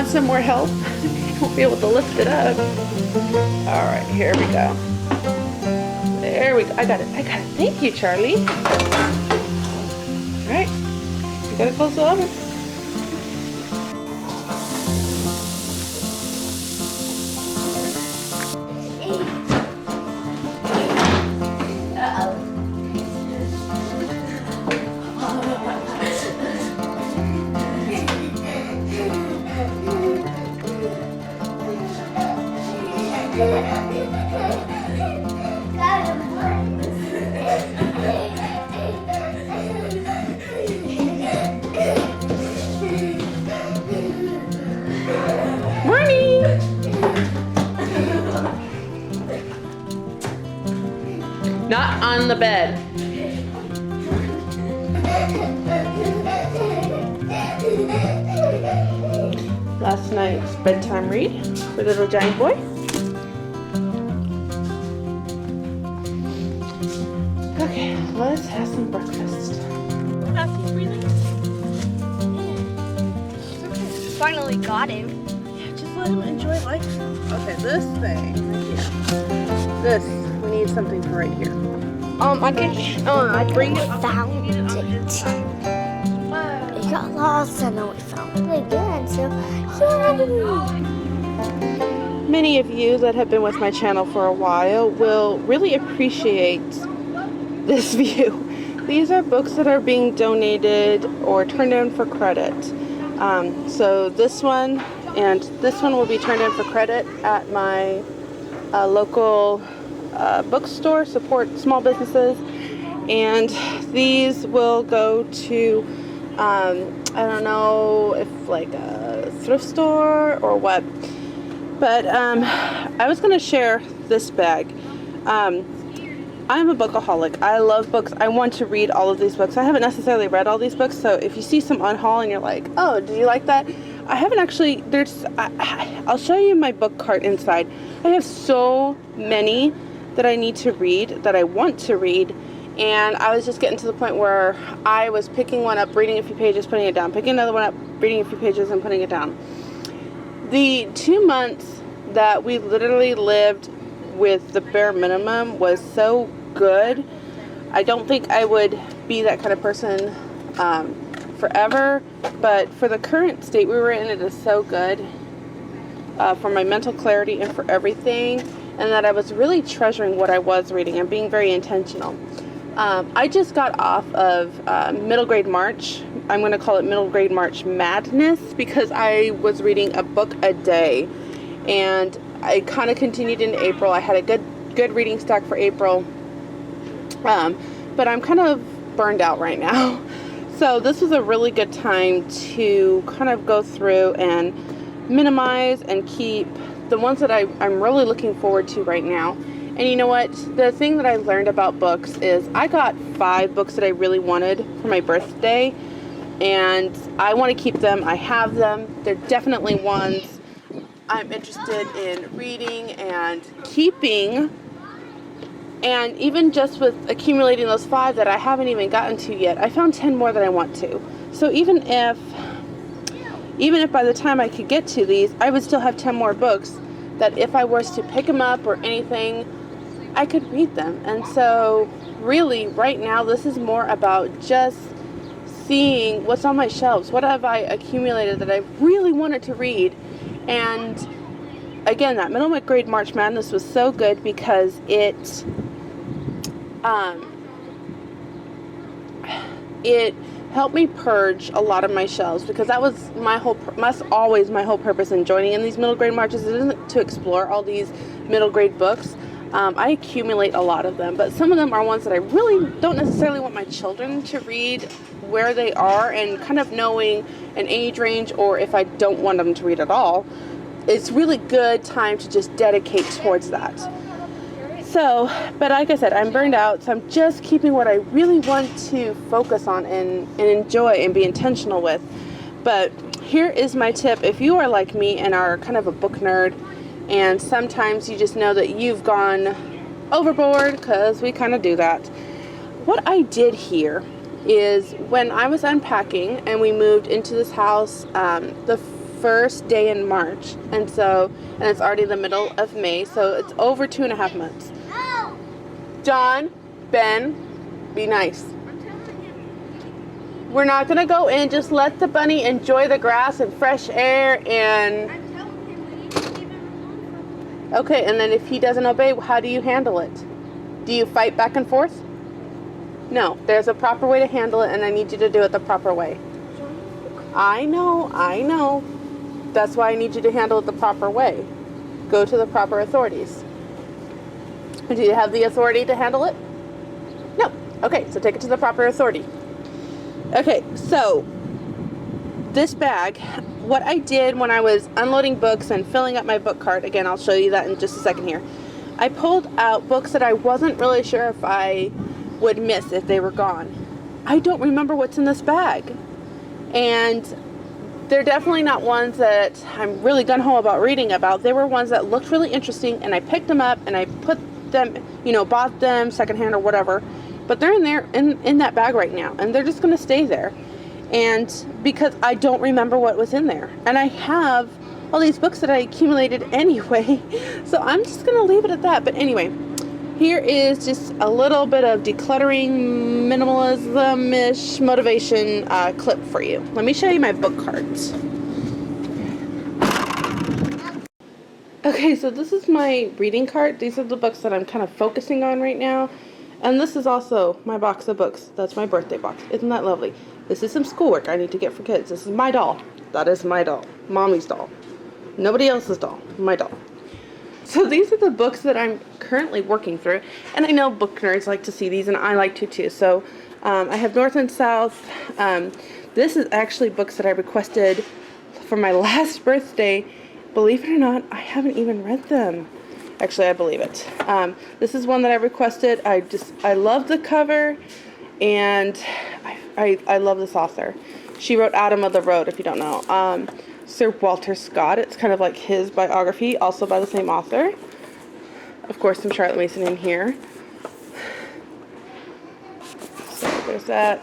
want some more help? You won't be able to lift it up. All right, here we go. There we go. I got it. Thank you, Charlie. All right, you gotta close the oven. Morning! Not on the bed. Last night's bedtime read for little giant boy. Okay, let's have some breakfast. Happy breathing. Finally got him. Yeah, just let him enjoy life. Okay, this thing right here. This, we need something for right here. I can bring it. Found it. We got lost and then we found it again. So, yay! Many of you that have been with my channel for a while will really appreciate this view. These are books that are being donated or turned in for credit. So this one and this one will be turned in for credit at my local bookstore, support small businesses, and these will go to I don't know if like a thrift store or what, but I was going to share this bag. I'm a bookaholic. I love books. I want to read all of these books. I haven't necessarily read all these books, so if you see some on haul and you're like, oh, do you like that? I haven't actually, I'll show you my book cart inside. I have so many that I need to read, that I want to read, and I was just getting to the point where I was picking one up, reading a few pages, putting it down, picking another one up, reading a few pages, and putting it down. The 2 months that we literally lived with the bare minimum was so good. I don't think I would be that kind of person forever, but for the current state we were in, it is so good for my mental clarity and for everything, and that I was really treasuring what I was reading and being very intentional. I just got off of middle grade March. I'm going to call it middle grade March madness, because I was reading a book a day, and I kind of continued into April. I had a good reading stack for April, but I'm kind of burned out right now. So this was a really good time to kind of go through and minimize and keep the ones that I'm really looking forward to right now. And you know what? The thing that I learned about books is I got 5 books that I really wanted for my birthday, and I want to keep them. I have them. They're definitely ones I'm interested in reading and keeping. And even just with accumulating those 5 that I haven't even gotten to yet, I found 10 more that I want to. So even if by the time I could get to these, I would still have 10 more books that if I was to pick them up or anything, I could read them. And so really right now, this is more about just seeing what's on my shelves. What have I accumulated that I really wanted to read? And again, that middle grade March Madness was so good because it helped me purge a lot of my shelves, because that was always my whole purpose in joining in these middle grade marches. It isn't to explore all these middle grade books. I accumulate a lot of them, but some of them are ones that I really don't necessarily want my children to read where they are, and kind of knowing an age range, or if I don't want them to read at all, it's really good time to just dedicate towards that. So, but like I said, I'm burned out, so I'm just keeping what I really want to focus on and enjoy and be intentional with. But here is my tip. If you are like me and are kind of a book nerd, and sometimes you just know that you've gone overboard, because we kind of do that. What I did here is, when I was unpacking and we moved into this house, the first day in March. And it's already the middle of May, so it's over 2.5 months. John, Ben, be nice. We're not going to go in. Just let the bunny enjoy the grass and fresh air and... Okay, and then if he doesn't obey, how do you handle it? Do you fight back and forth? No, there's a proper way to handle it, and I need you to do it the proper way. I know. That's why I need you to handle it the proper way. Go to the proper authorities. Do you have the authority to handle it? No. Okay, so take it to the proper authority. Okay, so this bag, what I did when I was unloading books and filling up my book cart, again, I'll show you that in just a second here. I pulled out books that I wasn't really sure if I would miss if they were gone. I don't remember what's in this bag. And they're definitely not ones that I'm really gung-ho about reading about. They were ones that looked really interesting, and I picked them up and I put them, bought them secondhand or whatever. But they're in there, in that bag right now, and they're just going to stay there. And because I don't remember what was in there. And I have all these books that I accumulated anyway. So I'm just going to leave it at that. But anyway, here is just a little bit of decluttering, minimalism-ish motivation clip for you. Let me show you my book cards. Okay, so this is my reading cart. These are the books that I'm kind of focusing on right now. And this is also my box of books. That's my birthday box. Isn't that lovely? This is some schoolwork I need to get for kids. This is my doll. That is my doll. Mommy's doll. Nobody else's doll. My doll. So these are the books that I'm currently working through. And I know book nerds like to see these, and I like to too. So I have North and South. This is actually books that I requested for my last birthday. Believe it or not, I haven't even read them. Actually, I believe it. This is one that I requested. I love the cover, and I love this author. She wrote Adam of the Road, if you don't know. Sir Walter Scott. It's kind of like his biography, also by the same author. Of course, some Charlotte Mason in here. So there's that.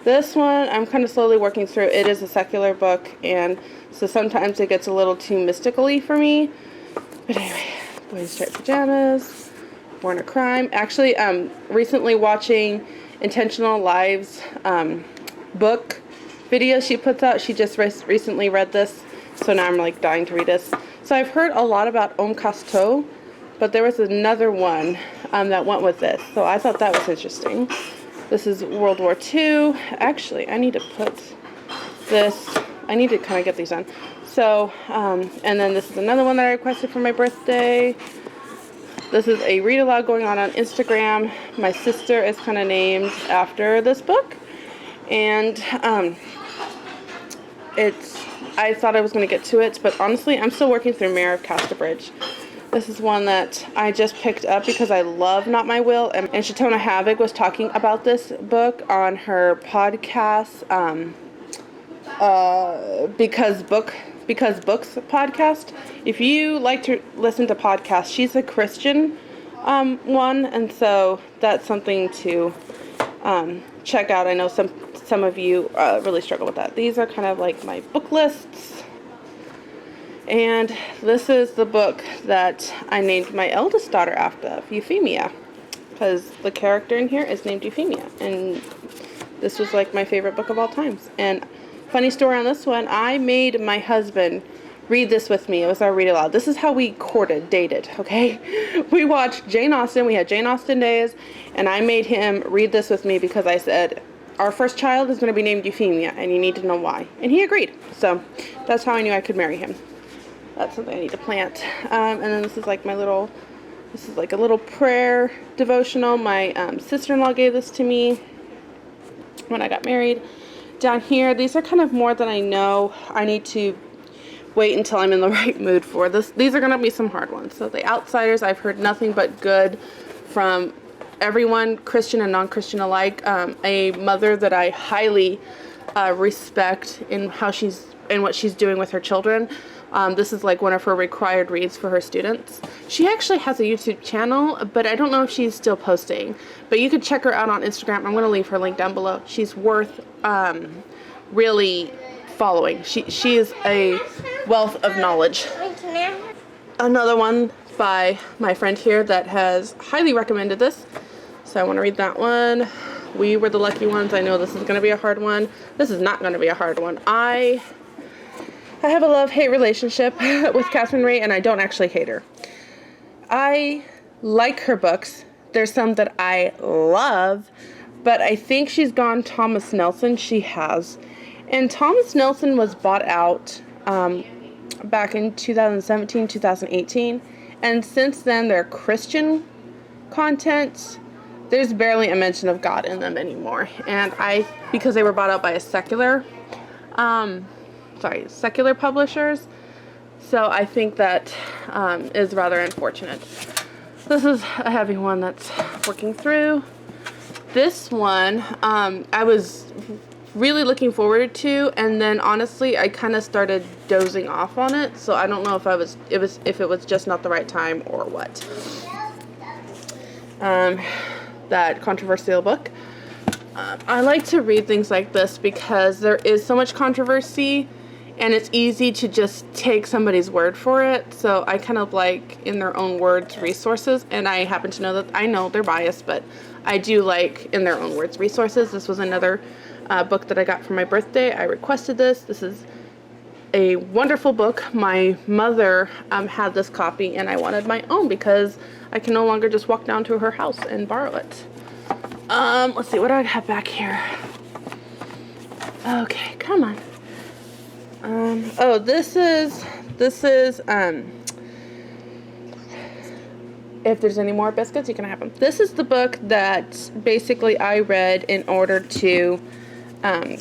This one, I'm kind of slowly working through. It is a secular book, and so sometimes it gets a little too mystical-y for me. But anyway, Boys in Striped Pajamas, Born a Crime. Actually, recently watching Intentional Lives book video she puts out. She just recently read this, so now I'm like dying to read this. So I've heard a lot about Om Kasto, but there was another one that went with this, so I thought that was interesting. This is World War II. Actually, I need to put this, I need to kind of get these on. So, and then this is another one that I requested for my birthday. This is a read aloud going on Instagram. My sister is kind of named after this book. And I thought I was going to get to it, but honestly, I'm still working through Mayor of Casterbridge. This is one that I just picked up because I love Not My Will, and Shatona Havoc was talking about this book on her podcast, Because Books podcast. If you like to listen to podcasts, she's a Christian one, and so that's something to check out. I know some of you really struggle with that. These are kind of like my book lists. And this is the book that I named my eldest daughter after, Euphemia, because the character in here is named Euphemia, and this was like my favorite book of all times. And funny story on this one, I made my husband read this with me. It was our read aloud. This is how we dated, okay? We watched Jane Austen. We had Jane Austen days, and I made him read this with me because I said, our first child is going to be named Euphemia, and you need to know why. And he agreed. So that's how I knew I could marry him. That's something I need to plant. And then this is like this is like a little prayer devotional. My sister-in-law gave this to me when I got married. Down here, these are kind of more than I know I need to wait until I'm in the right mood for. These are going to be some hard ones. So The Outsiders, I've heard nothing but good from everyone, Christian and non-Christian alike. A mother that I highly respect in what she's doing with her children. This is like one of her required reads for her students. She actually has a YouTube channel, but I don't know if she's still posting. But you can check her out on Instagram. I'm going to leave her link down below. She's worth really following. She is a wealth of knowledge. Another one by my friend here that has highly recommended this. So I want to read that one. We were the lucky ones. I know this is going to be a hard one. This is not going to be a hard one. I have a love-hate relationship with Catherine Ray, and I don't actually hate her. I like her books. There's some that I love, but I think she's gone Thomas Nelson. She has. And Thomas Nelson was bought out back in 2017, 2018. And since then, their Christian content, there's barely a mention of God in them anymore. And because they were bought out by a secular publishers. So I think that is rather unfortunate. This is a heavy one that's working through. This one, I was really looking forward to, and then honestly I kind of started dozing off on it, so I don't know if it was just not the right time or what. That controversial book. I like to read things like this because there is so much controversy and it's easy to just take somebody's word for it. So I kind of like in their own words resources, and I happen to know that I know they're biased, but I do like in their own words resources. This was another book that I got for my birthday. I requested this. This is a wonderful book. My mother had this copy, and I wanted my own because I can no longer just walk down to her house and borrow it. Let's see, what do I have back here? Okay, come on. Oh, this is if there's any more biscuits, you can have them. This is the book that basically I read in order to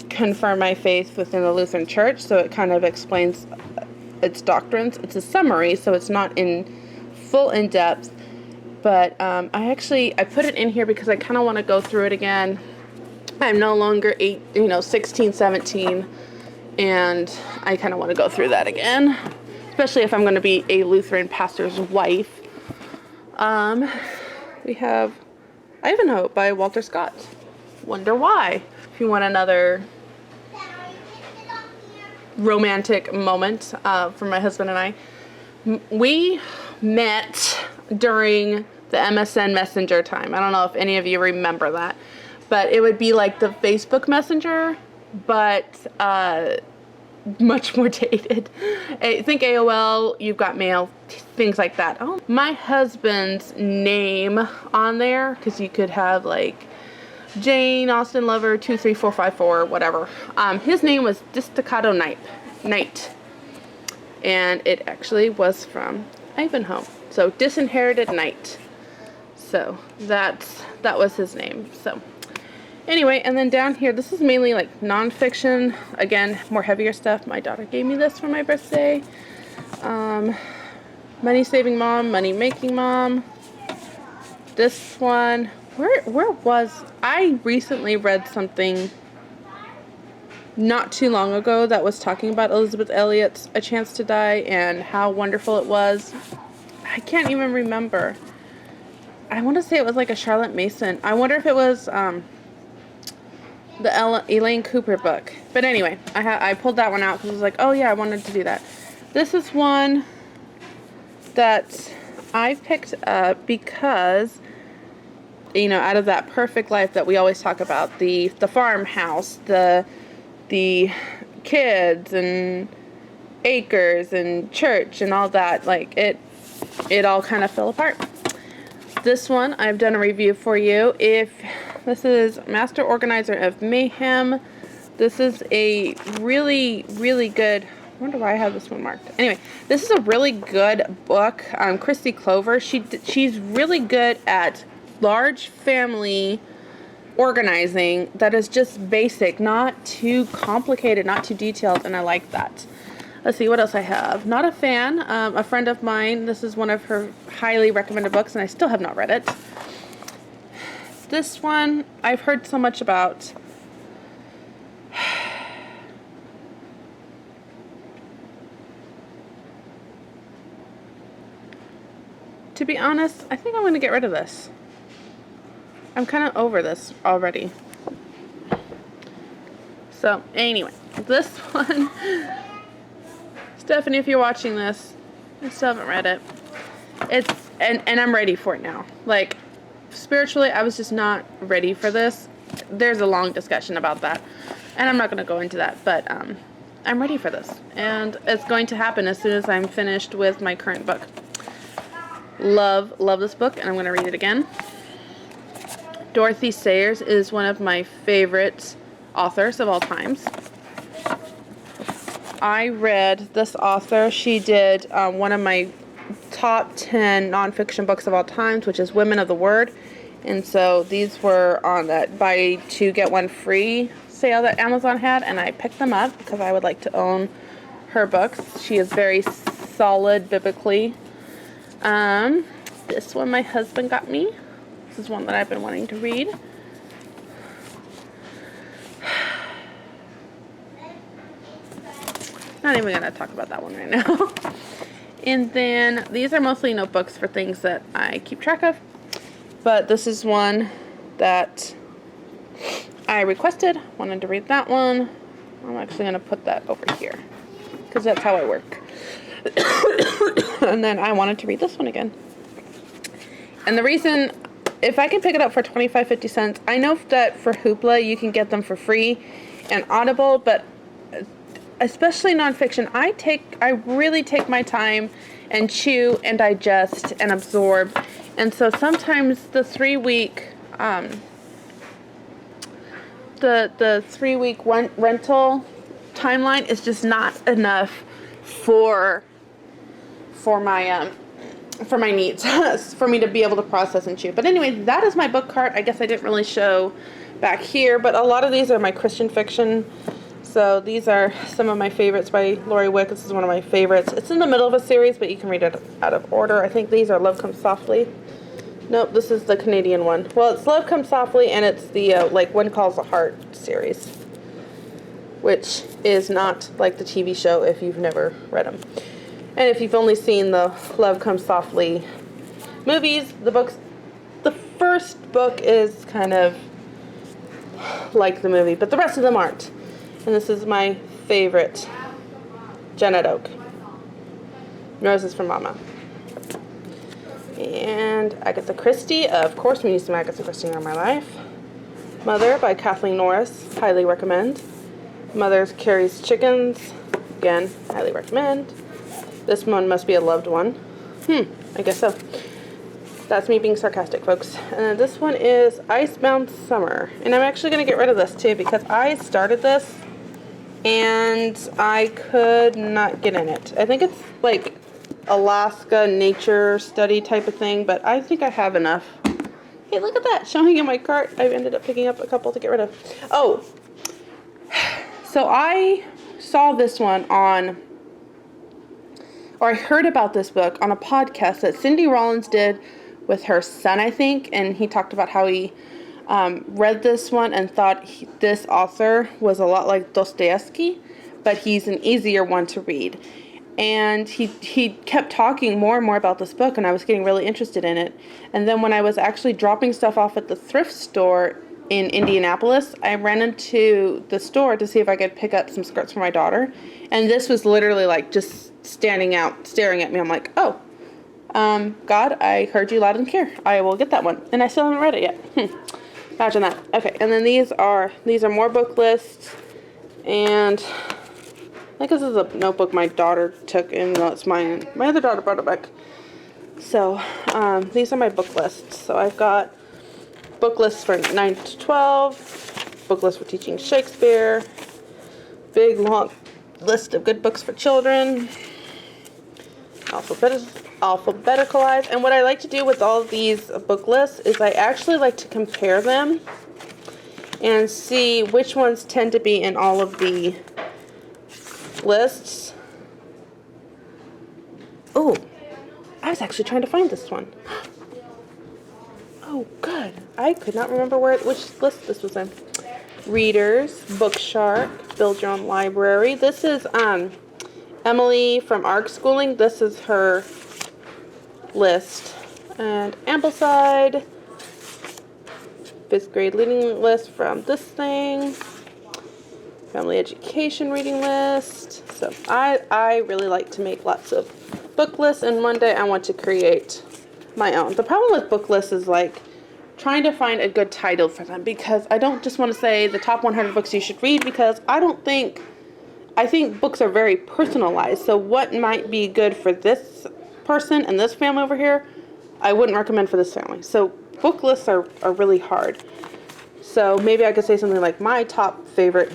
confirm my faith within the Lutheran Church. So it kind of explains its doctrines. It's a summary, so it's not in full in depth. But I put it in here because I kind of want to go through it again. I'm no longer 16, 17, and I kind of want to go through that again, especially if I'm going to be a Lutheran pastor's wife. We have Ivanhoe by Walter Scott. Wonder Why, if you want another romantic moment for my husband and I. We met during the MSN Messenger time. I don't know if any of you remember that, but it would be like the Facebook Messenger, but much more dated. I think AOL, you've got mail, things like that. Oh, my husband's name on there, because you could have like Jane Austen Lover 23454, whatever. His name was Distaccato Knight, and it actually was from Ivanhoe. So Disinherited Knight. So that was his name. So anyway, and then down here, this is mainly like nonfiction. Again, more heavier stuff. My daughter gave me this for my birthday. Money Saving Mom, Money Making Mom. This one, where was, I recently read something not too long ago that was talking about Elizabeth Elliot's A Chance to Die and how wonderful it was. I can't even remember. I want to say it was like a Charlotte Mason. I wonder if it was the Elaine Cooper book. But anyway, I pulled that one out because I was like, oh yeah, I wanted to do that. This is one that I picked up because, out of that perfect life that we always talk about, the farmhouse, the kids and acres and church and all that, like it all kind of fell apart. This one I've done a review for you. This is Master Organizer of Mayhem. This is a really, really good, I wonder why I have this one marked. Anyway, this is a really good book. Christy Clover, she's really good at large family organizing that is just basic, not too complicated, not too detailed, and I like that. Let's see what else I have. Not a fan. A friend of mine, this is one of her highly recommended books, and I still have not read it. This one, I've heard so much about. To be honest, I think I'm going to get rid of this. I'm kind of over this already. So, anyway, this one Stephanie, if you're watching this, I still haven't read it. And I'm ready for it now. Like, spiritually, I was just not ready for this. There's a long discussion about that, and I'm not going to go into that, but I'm ready for this, and it's going to happen as soon as I'm finished with my current book. Love this book, and I'm going to read it again. Dorothy Sayers is one of my favorite authors of all times. I read this author. She did one of my top 10 nonfiction books of all times, which is Women of the Word. And so these were on that buy two get one free sale that Amazon had, and I picked them up because I would like to own her books. She is very solid biblically. This one my husband got me. This is one that I've been wanting to read. Not even going to talk about that one right now. And then these are mostly notebooks for things that I keep track of. But this is one that I requested. Wanted to read that one. I'm actually going to put that over here because that's how I work. And then I wanted to read this one again. And the reason, if I can pick it up for 25-50 cents, I know that for Hoopla you can get them for free and Audible, but especially nonfiction, I really take my time and chew and digest and absorb. And so sometimes the 3-week the 3-week rental timeline is just not enough for my needs, for me to be able to process and chew. But anyway, that is my book cart. I guess I didn't really show back here, but a lot of these are my Christian fiction. So these are some of my favorites by Lori Wick. This is one of my favorites. It's in the middle of a series, but you can read it out of order. I think these are Love Comes Softly. Nope, this is the Canadian one. Well, it's Love Comes Softly, and it's the like One Calls the Heart series, which is not like the TV show if you've never read them. And if you've only seen the Love Comes Softly movies, the first book is kind of like the movie, but the rest of them aren't. And this is my favorite, Janet Oak. Roses from Mama. And Agatha Christie. Of course, we need some Agatha Christie in my life. Mother by Kathleen Norris. Highly recommend. Mother's Carrie's Chickens. Again, highly recommend. This one must be a loved one. I guess so. That's me being sarcastic, folks. And then this one is Icebound Summer. And I'm actually going to get rid of this, too, because I started this and I could not get in it. I think it's like Alaska nature study type of thing, but I think I have enough. Hey, look at that. Showing in my cart. I ended up picking up a couple to get rid of. Oh, so I saw this one I heard about this book on a podcast that Cindy Rollins did with her son, I think, and he talked about how he read this one and thought this author was a lot like Dostoevsky, but he's an easier one to read. And he kept talking more and more about this book, and I was getting really interested in it. And then when I was actually dropping stuff off at the thrift store in Indianapolis, I ran into the store to see if I could pick up some skirts for my daughter. And this was literally like just standing out, staring at me. I'm like, oh, God, I heard you loud and clear. I will get that one. And I still haven't read it yet. Imagine that. Okay, and then these are more book lists. And I think this is a notebook my daughter took, and no, it's mine. My other daughter brought it back. So, these are my book lists. So I've got book lists for 9 to 12, book list for teaching Shakespeare, big long list of good books for children, alphabeticalize. And what I like to do with all of these book lists is I actually like to compare them and see which ones tend to be in all of the lists. Oh, I was actually trying to find this one. Oh, good. I could not remember which list this was in. Readers, Bookshark, Build Your Own Library. This is Emily from ARC Schooling. This is her list. And Ambleside, 5th grade reading list from this thing. family education reading list. So I really like to make lots of book lists, and one day I want to create my own. The problem with book lists is like trying to find a good title for them, because I don't just want to say the top 100 books you should read, because I think books are very personalized. So what might be good for this person and this family over here, I wouldn't recommend for this family. So book lists are really hard. So maybe I could say something like my top favorite.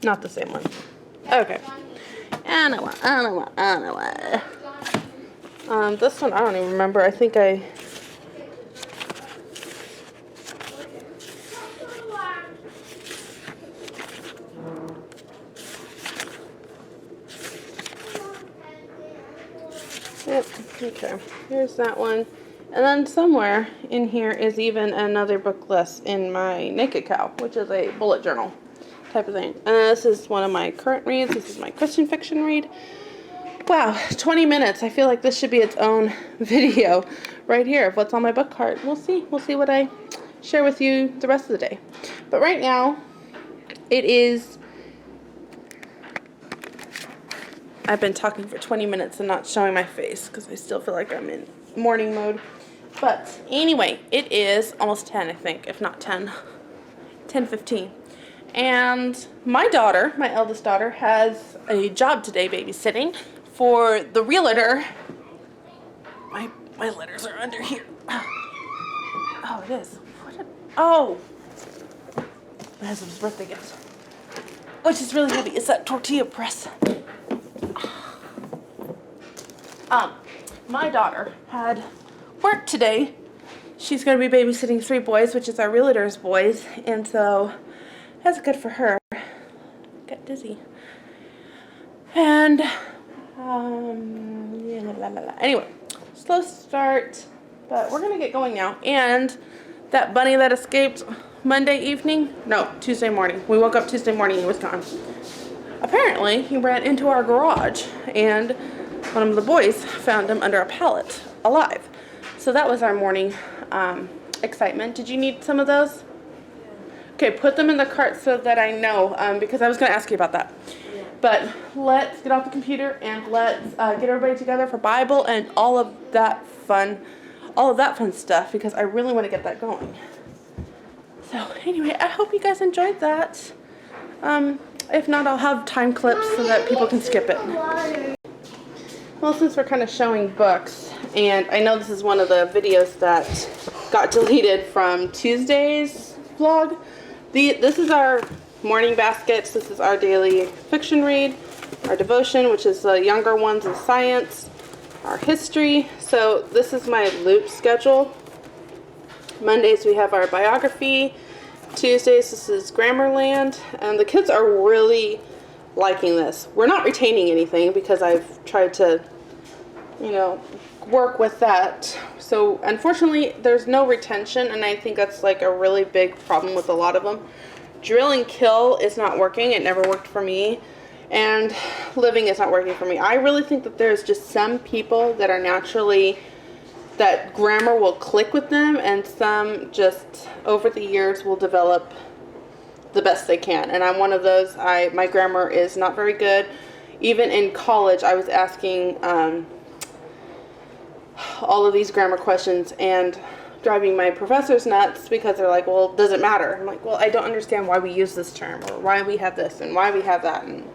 Not the same one. Okay. I know what. This one I don't even remember. I think I... Yep, okay. Here's that one. And then somewhere in here is even another book list in my Naked Cow, which is a bullet journal type of thing. And this is one of my current reads. This is my Christian fiction read. Wow, 20 minutes. I feel like this should be its own video right here of what's on my book cart. We'll see. We'll see what I share with you the rest of the day. But right now, it is... I've been talking for 20 minutes and not showing my face because I still feel like I'm in morning mode. But anyway, it is almost 10, I think, if not 10. 10:15. And my daughter, my eldest daughter, has a job today babysitting for the realtor. My letters are under here. Oh, it is. Oh! My husband's birthday gift. Which is really heavy. It's that tortilla press. My daughter had work today. She's going to be babysitting 3 boys, which is our realtor's boys, and so that's good for her. Got dizzy. And anyway, slow start, but we're gonna get going now. And that bunny that escaped Monday evening, no, Tuesday morning. We woke up Tuesday morning and he was gone. Apparently, he ran into our garage, and one of the boys found him under a pallet, alive. So that was our morning excitement. Did you need some of those? Okay, put them in the cart so that I know, because I was going to ask you about that. Yeah. But let's get off the computer and let's get everybody together for Bible and all of that fun stuff, because I really want to get that going. So anyway, I hope you guys enjoyed that. If not, I'll have time clips so that people can skip it. Well, since we're kind of showing books, and I know this is one of the videos that got deleted from Tuesday's vlog. This is our morning baskets. This is our daily fiction read, our devotion, which is the younger ones in science, our history. So this is my loop schedule. Mondays we have our biography. Tuesdays this is Grammarland, and the kids are really liking this. We're not retaining anything because I've tried to, work with that. So unfortunately there's no retention, and I think that's like a really big problem with a lot of them. Drill and kill is not working. It never worked for me. And living is not working for me. I really think that there's just some people that are naturally, that grammar will click with them, and some just over the years will develop the best they can. And I'm one of those. My grammar is not very good. Even in college, I was asking all of these grammar questions and driving my professors nuts because they're like, well, does it matter? I'm like, well, I don't understand why we use this term, or why we have this and why we have that. And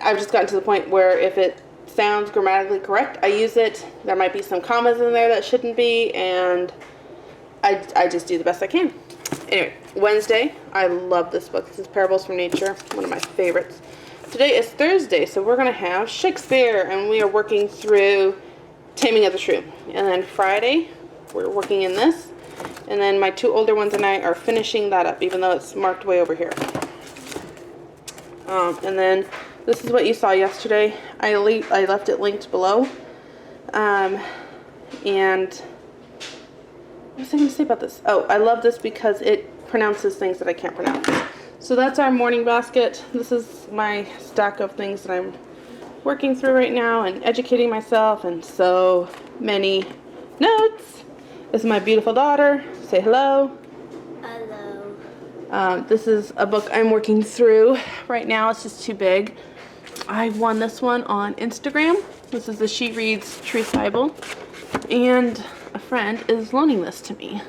I've just gotten to the point where if it sounds grammatically correct, I use it. There might be some commas in there that shouldn't be, and I just do the best I can. Anyway, Wednesday, I love this book. This is Parables from Nature, one of my favorites. Today is Thursday, so we're going to have Shakespeare, and we are working through Taming of the Shrew. And then Friday, we're working in this, and then my 2 older ones and I are finishing that up, even though it's marked way over here. And then this is what you saw yesterday. I left it linked below. And what was I going to say about this? Oh, I love this because it pronounces things that I can't pronounce. So that's our morning basket. This is my stack of things that I'm working through right now and educating myself, and so many notes. This is my beautiful daughter. Say hello. Hello. This is a book I'm working through right now. It's just too big. I won this one on Instagram. This is the She Reads Truth Bible, and a friend is loaning this to me,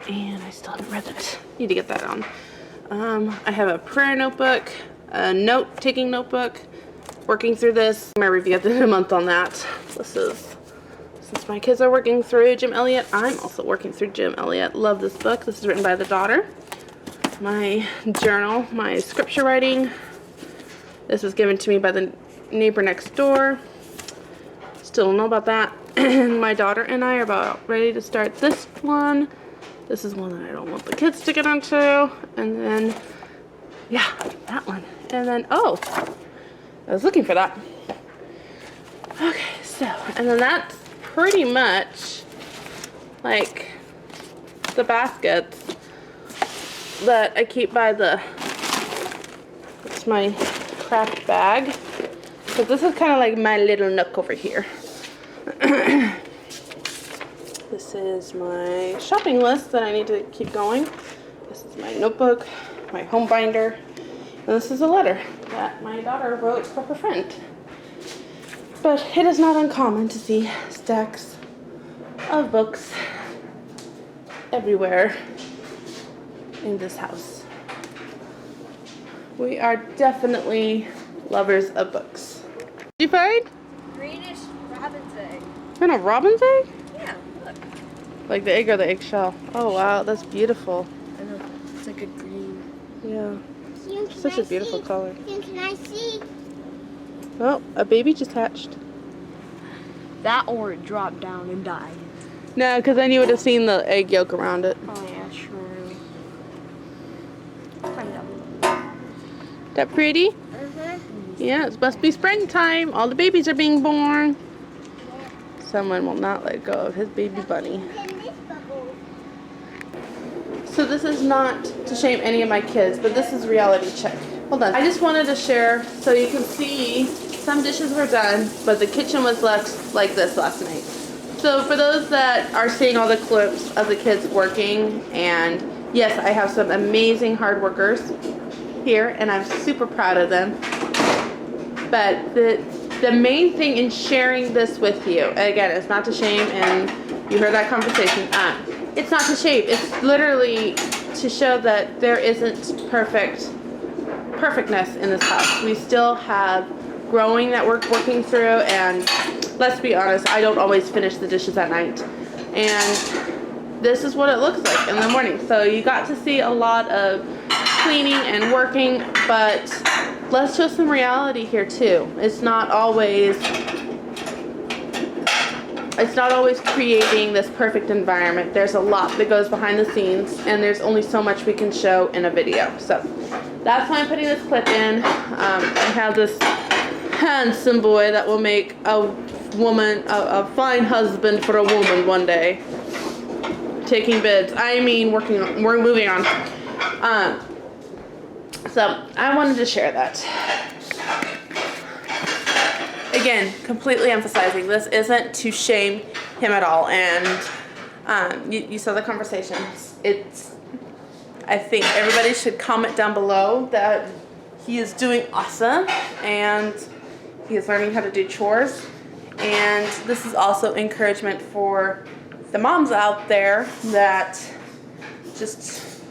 and I still haven't read it. Need to get that on. I have a prayer notebook, a note-taking notebook, working through this. My review at the end of the month on that. This is, since my kids are working through Jim Elliott, I'm also working through Jim Elliott. Love this book. This is written by the daughter. My journal, my scripture writing. This was given to me by the neighbor next door. Still don't know about that. And my daughter and I are about ready to start this one. This is one that I don't want the kids to get into. And then, yeah, that one. And then, oh, I was looking for that. Okay, so, and then that's pretty much like the baskets that I keep by the, it's my craft bag. So this is kind of like my little nook over here. This is my shopping list that I need to keep going. This is my notebook, my home binder, and this is a letter that my daughter wrote for her friend. But it is not uncommon to see stacks of books everywhere in this house. We are definitely lovers of books. Did you find? Greenish robin's egg. Found a robin's egg? Yeah, look. Like the egg or the eggshell. Oh wow, that's beautiful. I know. It's like a green. Yeah. Can Such a beautiful color. Can I see? Oh, a baby just hatched. That or it dropped down and died. No, because then you would have seen the egg yolk around it. Oh yeah, true. Find out. That pretty? Uh-huh. Yeah, it must be springtime. All the babies are being born. Someone will not let go of his baby bunny. So this is not to shame any of my kids, but this is reality check. Hold on. I just wanted to share so you can see some dishes were done, but the kitchen was left like this last night. So for those that are seeing all the clips of the kids working, and yes, I have some amazing hard workers here, and I'm super proud of them. But the main thing in sharing this with you, again, it's not to shame, and you heard that conversation. It's not to shame. It's literally to show that there isn't perfectness in this house. We still have growing that we're working through, and let's be honest, I don't always finish the dishes at night. And this is what it looks like in the morning. So you got to see a lot of cleaning and working, but let's show some reality here too. It's not always creating this perfect environment. There's a lot that goes behind the scenes, and there's only so much we can show in a video. So that's why I'm putting this clip in. I have this handsome boy that will make a woman, a fine husband for a woman one day. Taking bids. I mean, we're moving on. So I wanted to share that. Again, completely emphasizing this isn't to shame him at all. And you saw the conversations. I think everybody should comment down below that he is doing awesome and he is learning how to do chores. And this is also encouragement for the moms out there that just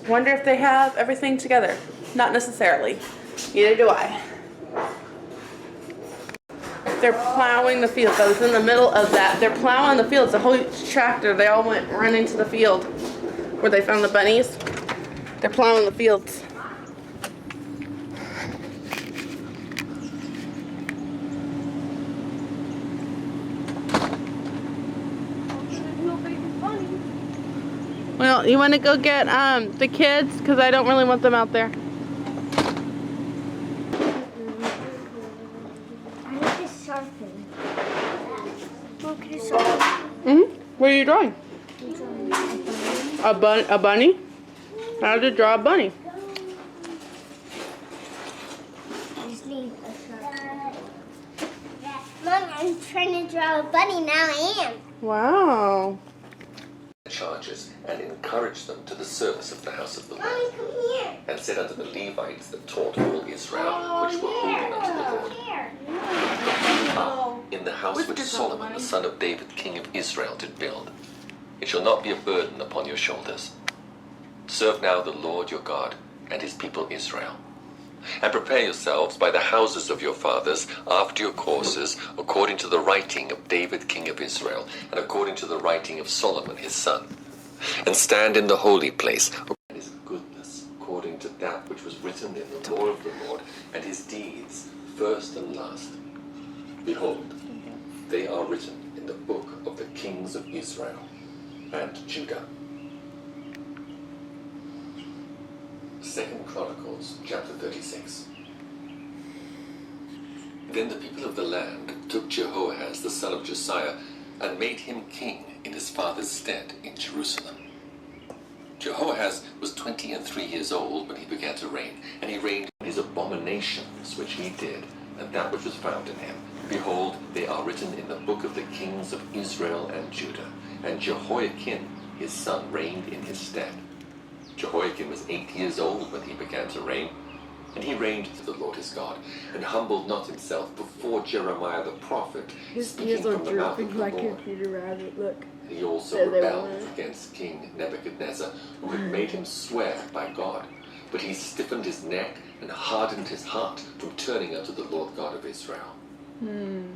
wonder if they have everything together. Not necessarily. Neither do I. They're plowing the fields. I was in the middle of that. They're plowing the fields. The whole tractor, they all went running to the field where they found the bunnies. They're plowing the fields. Well, you want to go get the kids? Because I don't really want them out there. What are you drawing? A bunny? How to draw a bunny. Mom, I'm trying to draw a bunny now. I am. Wow. Charges and encourage them to the service of the house of the Mommy, Lord, come here. and said unto the Levites that taught all Israel, which were holy unto the Lord, in the house which Solomon the son of David king of Israel did build, it shall not be a burden upon your shoulders. Serve now the Lord your God and his people Israel. And prepare yourselves by the houses of your fathers after your courses, according to the writing of David king of Israel, and according to the writing of Solomon his son. And stand in the holy place, and his goodness, according to that which was written in the law of the Lord, and his deeds, first and last. Behold, they are written in the book of the kings of Israel and Judah. 2 Chronicles chapter 36. Then the people of the land took Jehoahaz the son of Josiah and made him king in his father's stead in Jerusalem. Jehoahaz was 23 years old when he began to reign, and he reigned in his abominations which he did, and that which was found in him. Behold, they are written in the book of the kings of Israel and Judah. And Jehoiakim his son reigned in his stead. Jehoiakim was 8 years old when he began to reign, and he reigned to the Lord his God, and humbled not himself before Jeremiah the prophet, speaking from the mouth of the Lord. Peter Rabbit, look. And he also There they rebelled were. against King Nebuchadnezzar, who had made him swear by God. But he stiffened his neck and hardened his heart from turning unto the Lord God of Israel.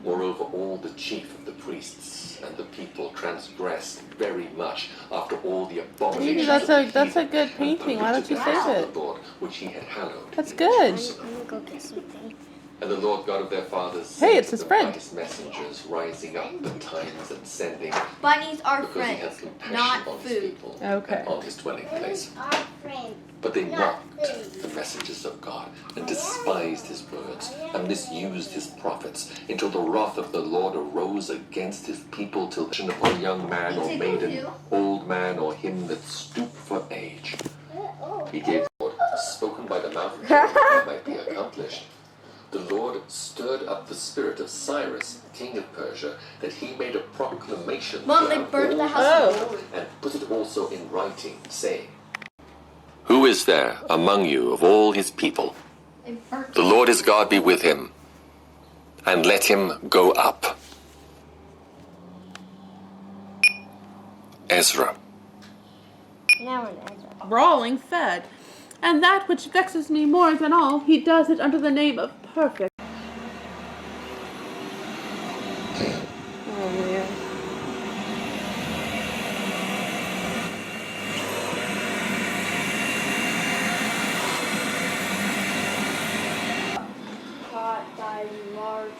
Moreover, all the chief of the priests and the people transgressed very much after all the abominations That's of the a heathen, good and painting. Why don't polluted you the save house it? of the Lord, which he had hallowed. That's in good. Jerusalem. I'm gonna go get something. And the Lord God of their fathers Hey, sent it's to his them friend. by his messengers, rising up betimes and sending, Bunnies are because he had friends, compassion not on his food. people Okay. and on his dwelling place. Our friend. But they Not mocked food. the messengers of God, and despised his words, and misused his prophets, until the wrath of the Lord arose against his people, till upon young man or maiden, old man, or him that stooped for age. He gave the Lord, spoken by the mouth of Jeremiah, might be accomplished. The Lord stirred up the spirit of Cyrus, king of Persia, that he made a proclamation Mom, they throughout burned the all house Israel, and put it also in writing, saying, Who is there among you of all his people? They burnt The Lord his God be with him, and let him go up. Ezra. Now we're there. Brawling fed. And that which vexes me more than all, he does it under the name of perfect. Oh man. caught by large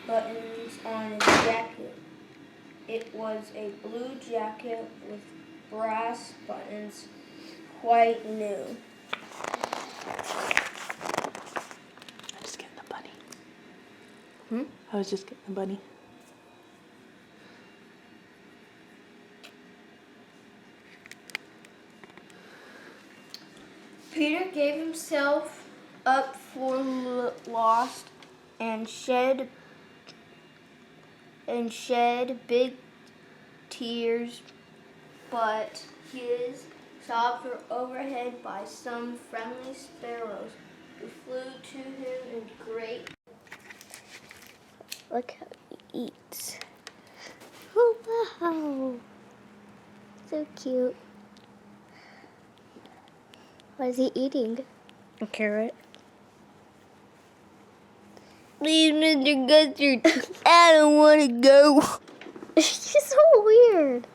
buttons on his jacket. It was a blue jacket with brass buttons, quite new. I'm just getting the bunny. I was just getting the bunny. Peter gave himself up for lost and shed big tears, but his sobs were overheard by some friendly sparrows who flew to him in great. Look how he eats. Oh, wow. So cute. What is he eating? A carrot. Please, Mr. Custard, I don't want to go. She's so weird.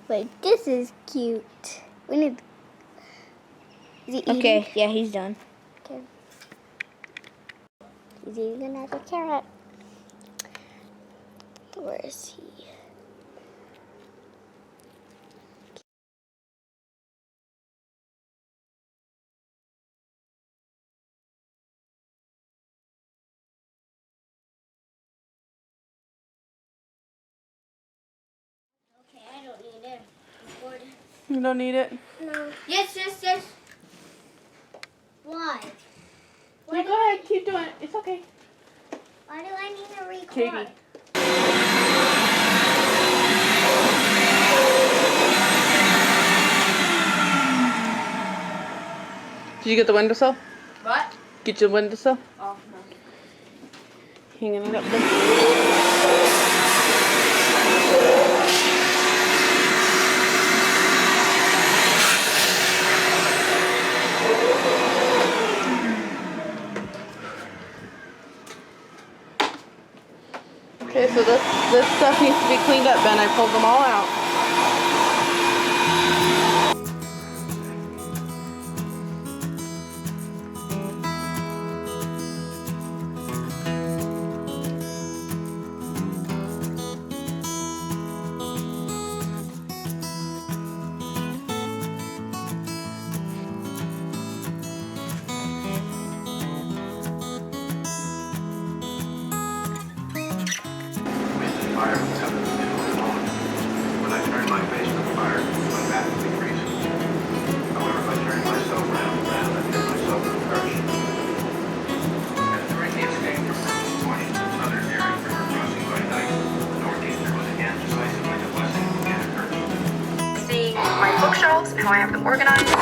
But this is cute. We need. Is he eating? Okay, yeah, he's done. Okay. He's eating another carrot. Where is he? Okay, I don't need it. I'm bored. You don't need it? No. Yes, yes, yes. Why? Yeah, go ahead. Keep doing it. It's okay. Why do I need to record? Katie. Did you get the windowsill? What? Get your windowsill? Oh, no. Hanging it up there. Okay, so this stuff needs to be cleaned up, Ben. I pulled them all out. Fire was happening in the moment. When I turned my face to the fire, my back was freezing. However, if I turned myself round and round, I found myself in a perch. And during the escape from Brooklyn Point, the southern area river crossing by night, the northeaster was again decisively a blessing and a curse. Seeing my bookshelves and how I have them organized.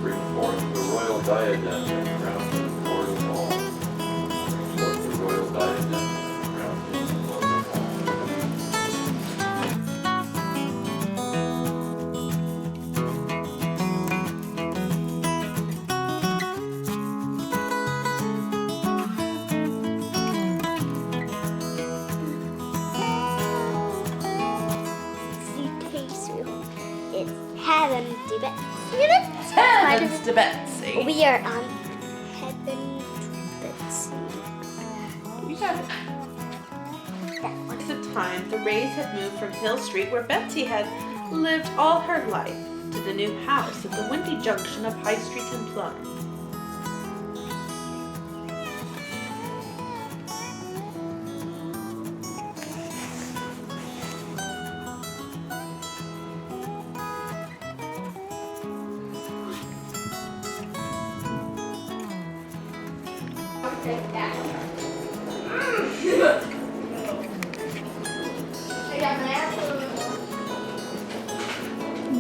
Report the royal diadem crowned in the court of all. Report the royal diadem crowned in the court of all. It's heaven to Betsy. Heavens to Betsy. We are on heaven to Betsy. You got it. Once a time, the Rays had moved from Hill Street, where Betsy had lived all her life, to the new house at the windy junction of High Street and Plum.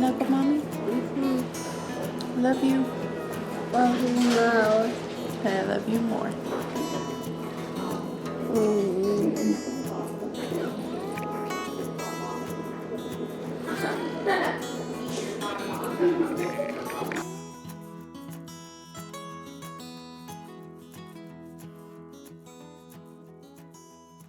Snuggle, mommy. Love you. Oh no. I love you more. Mm.